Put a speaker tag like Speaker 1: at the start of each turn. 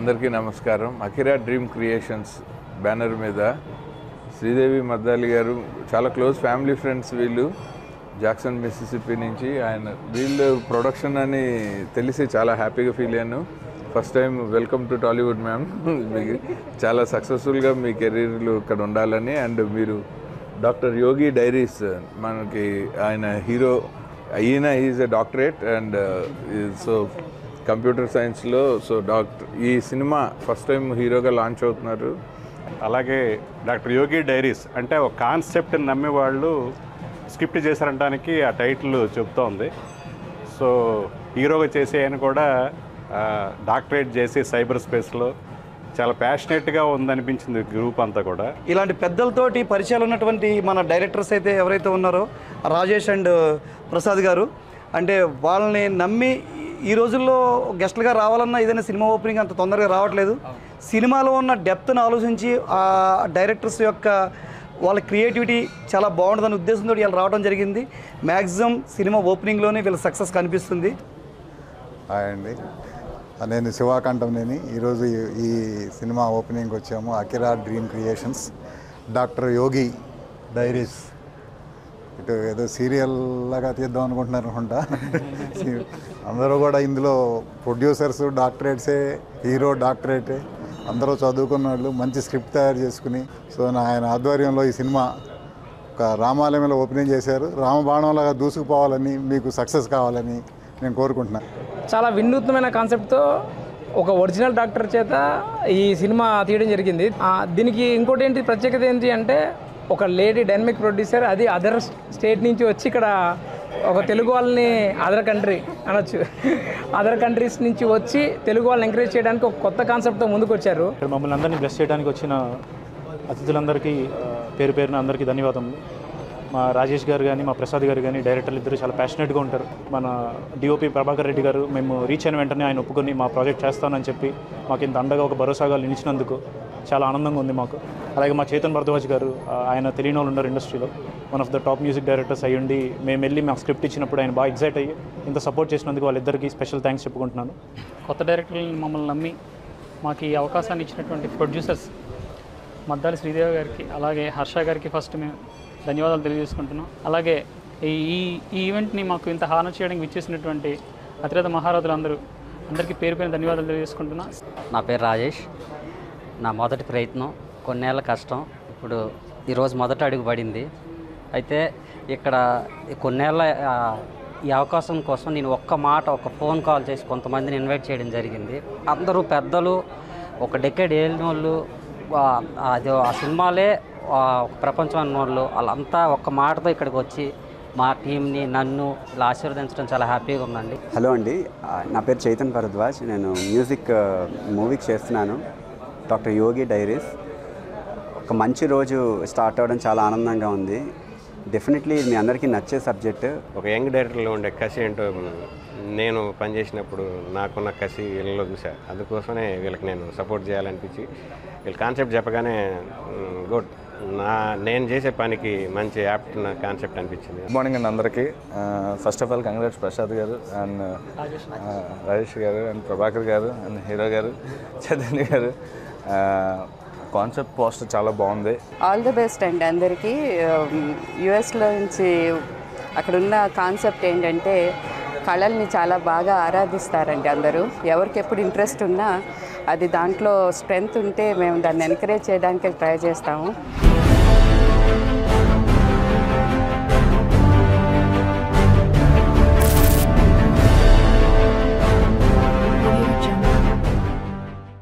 Speaker 1: అందరికీ నమస్కారం. Akira dream creations banner మీద శ్రీదేవి మద్దాలి గారు చాలా క్లోజ్ ఫ్యామిలీ ఫ్రెండ్స్. వీళ్ళు జాక్సన్ మిసిసిపి నుంచి వీళ్ళు ప్రొడక్షన్ అని తెలిసి చాలా హ్యాపీగా ఫీల్ అయ్యాను. First time welcome to Tollywood ma'am. మీకు చాలా సక్సెస్ఫుల్గా మీ కెరీర్లు ఇక్కడ ఉండాలని. అండ్ మీరు డాక్టర్ యోగి డైరీస్ మనకి ఆయన హీరో ఈయన is a doctorate and so computer సైన్స్లో. సో ఈ సినిమా ఫస్ట్ టైం హీరోగా లాంచ్ అవుతున్నారు.
Speaker 2: అలాగే డాక్టర్ యోగి డైరీస్ అంటే ఒక కాన్సెప్ట్ని నమ్మి వాళ్ళు స్క్రిప్ట్ చేశారంటానికి ఆ టైటిల్ చెప్తోంది. సో హీరోగా చేసే ఆయన కూడా డాక్టరేట్ చేసి సైబర్ స్పేస్లో చాలా ప్యాషనేట్గా ఉందనిపించింది గ్రూప్ అంతా కూడా.
Speaker 3: ఇలాంటి పెద్దలతోటి పరిచయాలు ఉన్నటువంటి మన డైరెక్టర్స్ అయితే ఎవరైతే ఉన్నారో రాజేష్ అండ్ ప్రసాద్ గారు, అంటే వాళ్ళని నమ్మి ఈ రోజుల్లో గెస్ట్లుగా రావాలన్నా ఏదైనా సినిమా ఓపెనింగ్ అంత తొందరగా రావట్లేదు. సినిమాలో ఉన్న డెప్త్ను ఆలోచించి ఆ డైరెక్టర్స్ యొక్క వాళ్ళ క్రియేటివిటీ చాలా బాగుంటుందనే ఉద్దేశంతో వీళ్ళు రావడం జరిగింది. మ్యాక్సిమం సినిమా ఓపెనింగ్లోనే వీళ్ళ సక్సెస్ కనిపిస్తుంది.
Speaker 4: హాయ్ అండి, నేను శివాకంఠంనేని. ఈరోజు ఈ సినిమా ఓపెనింగ్కి వచ్చాము. అకిరా డ్రీమ్ క్రియేషన్స్, డాక్టర్ యోగి డైరీస్. ఇటు ఏదో సీరియల్ లాగా తీద్దాం అనుకుంటున్నారు అనుకుంటా. అందరూ కూడా ఇందులో ప్రొడ్యూసర్స్ డాక్టరేట్సే, హీరో డాక్టరేటే, అందరూ చదువుకున్న వాళ్ళు మంచి స్క్రిప్ట్ తయారు చేసుకుని. సో ఆయన ఆధ్వర్యంలో ఈ సినిమా ఒక రామాలయంలో ఓపెనింగ్ చేశారు. రామబాణంలాగా దూసుకుపోవాలని, మీకు సక్సెస్ కావాలని నేను కోరుకుంటున్నాను.
Speaker 5: చాలా వినూత్నమైన కాన్సెప్ట్తో ఒక ఒరిజినల్ డాక్టర్ చేత ఈ సినిమా తీయడం జరిగింది. దీనికి ఇంకోటి ఏంటి ప్రత్యేకత ఏంటి అంటే ఒక లేడీ డైనమిక్ ప్రొడ్యూసర్, అది అదర్ స్టేట్ నుంచి వచ్చి ఇక్కడ ఒక తెలుగు వాళ్ళని అదర్ కంట్రీ అనొచ్చు, అదర్ కంట్రీస్ నుంచి వచ్చి తెలుగు వాళ్ళని ఎంకరేజ్ చేయడానికి ఒక కొత్త కాన్సెప్ట్తో ముందుకు వచ్చారు.
Speaker 6: మమ్మల్ని అందరినీ బ్లెస్ చేయడానికి వచ్చిన అతిథులందరికీ పేరు పేరున అందరికీ ధన్యవాదములు. మా రాజేష్ గారు కానీ మా ప్రసాద్ గారు కానీ డైరెక్టర్లు ఇద్దరు చాలా ప్యాషనేట్గా ఉంటారు. మన డిఓపి ప్రభాకర్ రెడ్డి గారు మేము రీచ్ అయిన వెంటనే ఆయన ఒప్పుకొని మా ప్రాజెక్ట్ చేస్తానని చెప్పి మాకు ఇంత అండగా ఒక భరోసాగా నిలిచినందుకు చాలా ఆనందంగా ఉంది మాకు. అలాగే మా చేతన్ భరద్వాజ్ గారు, ఆయన తెలియని వాళ్ళు ఉన్నారు ఇండస్ట్రీలో, one of the top music directors అయ్యండి. మేము వెళ్ళి మాకు స్క్రిప్ట్ ఇచ్చినప్పుడు ఆయన బాగా ఎగ్జైట్ అయ్యి ఇంత సపోర్ట్ చేసినందుకు వాళ్ళిద్దరికీ స్పెషల్ థ్యాంక్స్ చెప్పుకుంటున్నాను.
Speaker 7: కొత్త డైరెక్టర్లను మమ్మల్ని నమ్మి మాకు ఈ అవకాశాన్ని ఇచ్చినటువంటి ప్రొడ్యూసర్స్ మద్దాలి శ్రీదేవి గారికి, అలాగే హర్ష గారికి ఫస్ట్ మేము ధన్యవాదాలు తెలియజేసుకుంటున్నాం. అలాగే ఈ ఈవెంట్ని మాకు ఇంత హానర్ చేయడానికి విచ్చేసినటువంటి అతిరథ మహారథులందరూ అందరికీ పేరు పైన ధన్యవాదాలు తెలియజేసుకుంటున్నాం.
Speaker 8: నా పేరు రాజేష్. నా మొదటి ప్రయత్నం, కొన్నేళ్ల కష్టం, ఇప్పుడు ఈరోజు మొదటి అడుగు పడింది. అయితే ఇక్కడ కొన్నేళ్ల ఈ అవకాశం కోసం నేను ఒక ఫోన్ కాల్ చేసి కొంతమందిని ఇన్వైట్ చేయడం జరిగింది. అందరూ పెద్దలు, ఒక డెకేడ్ ఏలిన వాళ్ళు, అది ఆ సినిమాలే ఒక ప్రపంచం అన్న వాళ్ళు, వాళ్ళంతా ఒక్క మాటతో ఇక్కడికి వచ్చి మా టీంని నన్ను ఇలా ఆశీర్వదించడం చాలా హ్యాపీగా ఉందండి.
Speaker 9: హలో అండి, నా పేరు చేతన్ భరద్వాజ్. నేను మ్యూజిక్ మూవీకి చేస్తున్నాను, డాక్టర్ యోగి డైరీస్. ఒక మంచి రోజు స్టార్ట్ అవ్వడం చాలా ఆనందంగా ఉంది. డెఫినెట్లీ మీ అందరికీ నచ్చే సబ్జెక్ట్.
Speaker 10: ఒక యంగ్ డైరెక్టర్లో ఉండే కసి ఏంటో నేను పనిచేసినప్పుడు నాకున్న కసి వీళ్ళలో చూసా. అందుకోసమే వీళ్ళకి నేను సపోర్ట్ చేయాలనిపించి వీళ్ళ కాన్సెప్ట్ చెప్పగానే గుడ్, నేను చేసే పనికి మంచి యాప్ట్ కాన్సెప్ట్ అనిపించింది.
Speaker 11: గుడ్ మార్నింగ్ అండి అందరికీ. First of all congrats Prasad గారు అండ్ రాజేష్ గారు అండ్ ప్రభాకర్ గారు అండ్ హీరో గారు చైతన్య గారు. కాన్సెప్ట్ పోస్టర్ చాలా బాగుంది.
Speaker 12: ఆల్ ది బెస్ట్ అండి అందరికీ. యుఎస్లో నుంచి అక్కడున్న కాన్సెప్ట్ ఏంటంటే కళల్ని చాలా బాగా ఆరాధిస్తారండి అందరూ. ఎవరికి ఎప్పుడు ఇంట్రెస్ట్ ఉన్నా అది దాంట్లో స్ట్రెంగ్త్ ఉంటే మేము దాన్ని ఎంకరేజ్ చేయడానికి ట్రై చేస్తాము.